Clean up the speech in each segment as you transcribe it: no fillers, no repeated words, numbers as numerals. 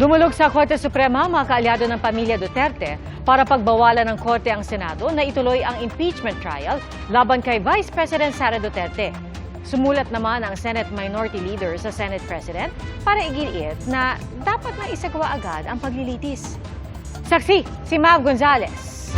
Dumulog sa Korte Suprema mga kaalyado ng pamilya Duterte para pagbawalan ng Korte ang Senado na ituloy ang impeachment trial laban kay Vice President Sara Duterte. Sumulat naman ang Senate Minority Leader sa Senate President para iginiit na dapat na isagawa agad ang paglilitis. Saksi, si Mav Gonzales.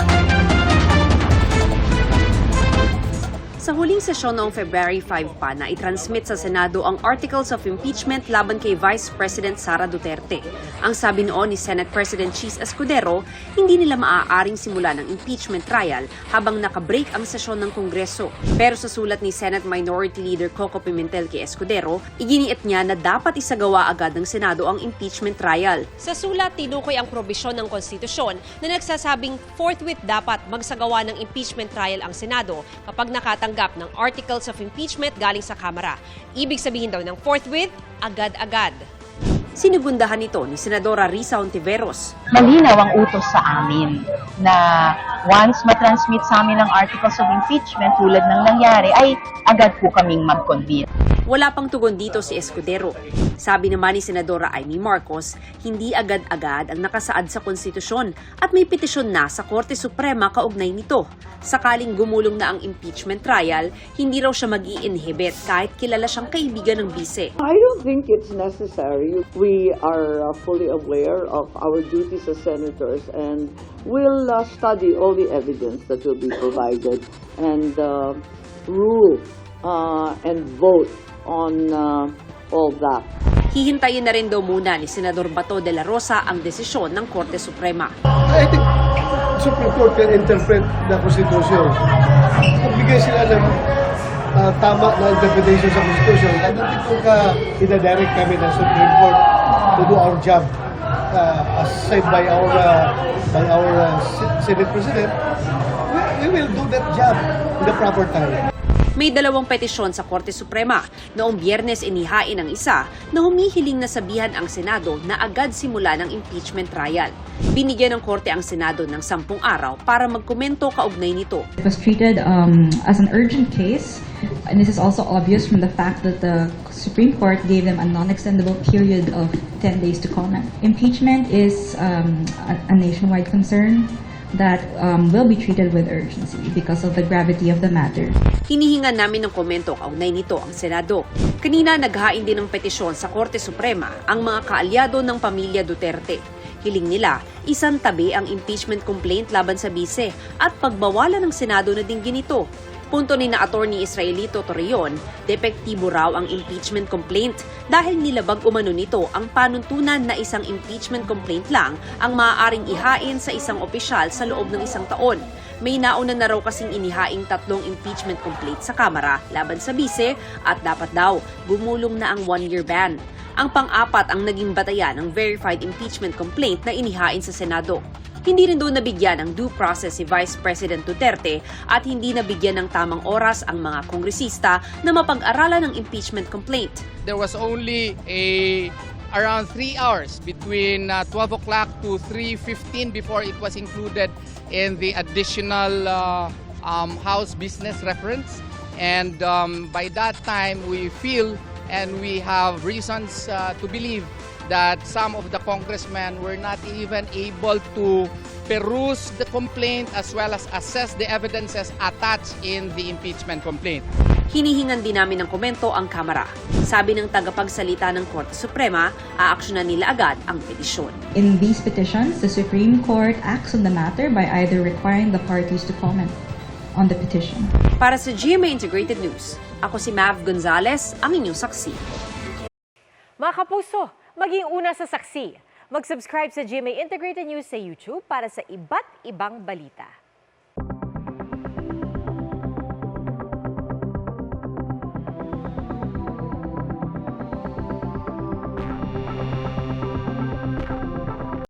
Sa huling sesyon noong February 5 pa na itransmit sa Senado ang Articles of Impeachment laban kay Vice President Sara Duterte. Ang sabi noon ni Senate President Chis Escudero, hindi nila maaaring simula ng impeachment trial habang nakabreak ang sesyon ng Kongreso. Pero sa sulat ni Senate Minority Leader Coco Pimentel kay Escudero, iginiit niya na dapat isagawa agad ng Senado ang impeachment trial. Sa sulat, tinukoy ang probisyon ng konstitusyon na nagsasabing forthwith dapat magsagawa ng impeachment trial ang Senado kapag nakatanggap ng Articles of Impeachment galing sa Kamara. Ibig sabihin daw ng forthwith, agad-agad. Sinugundahan ito ni Senadora Risa Hontiveros. Malinaw ang utos sa amin na once matransmit sa amin ang Articles of Impeachment tulad ng nangyari ay agad po kaming mag-convene. Wala pang tugon dito si Escudero. Sabi naman ni Senadora Amy Marcos, hindi agad-agad ang nakasaad sa konstitusyon at may petisyon na sa Korte Suprema kaugnay nito. Sakaling gumulong na ang impeachment trial, hindi raw siya mag-i-inhibit kahit kilala siyang kaibigan ng bise. I don't think it's necessary. We are fully aware of our duties as senators and we'll study all the evidence that will be provided and rule and vote on all that. Hihintayin na rin daw muna ni Senador Bato de la Rosa ang desisyon ng Korte Suprema. I think Supreme Court can interpret the Constitution. Magbigay sila ng tama na interpretation sa Constitution. I don't think kung ina-direct kami ng Supreme Court to do our job as said by our Senate President, we will do that job in the proper time. May dalawang petisyon sa Korte Suprema. Noong Biyernes inihain ang isa na humihiling na sabihan ang Senado na agad simula ng impeachment trial. Binigyan ng Korte ang Senado ng 10 araw para magkomento kaugnay nito. It was treated as an urgent case, and this is also obvious from the fact that the Supreme Court gave them a non-extendable period of 10 days to comment. Impeachment is a nationwide concern that will be treated with urgency because of the gravity of the matter. Hinihingan namin ng komento kaugnay nito ang Senado. Kanina naghain din ng petisyon sa Korte Suprema ang mga kaalyado ng pamilya Duterte. Hiling nila, isantabi ang impeachment complaint laban sa bise at pagbawalan ng Senado na dinggin ito. Punto ni na Attorney Israelito Torreon, depektibo raw ang impeachment complaint dahil nilabag umano nito ang panuntunan na isang impeachment complaint lang ang maaaring ihain sa isang opisyal sa loob ng 1 taon. May nauna na raw kasing inihaing 3 impeachment complaint sa Kamara laban sa bise at dapat daw gumulong na ang 1-year ban. Ang pang-apat ang naging batayan ng verified impeachment complaint na inihain sa Senado. Hindi rin doon nabigyan ng due process si Vice President Duterte at hindi nabigyan ng tamang oras ang mga kongresista na mapag-aralan ng impeachment complaint. There was only around 3 hours between 12 o'clock to 3:15 before it was included in the additional House Business Reference. And by that time, we feel and we have reasons to believe that some of the congressmen were not even able to peruse the complaint as well as assess the evidences attached in the impeachment complaint. Hinihingan din namin ng komento ang Kamara. Sabi ng tagapagsalita ng Korte Suprema, aaksyonan nila agad ang petisyon. In these petitions, the Supreme Court acts on the matter by either requiring the parties to comment on the petition. Para sa GMA Integrated News, ako si Mav Gonzales, ang inyong saksi. Mga kapuso, maging una sa saksi. Mag-subscribe sa GMA Integrated News sa YouTube para sa iba't ibang balita.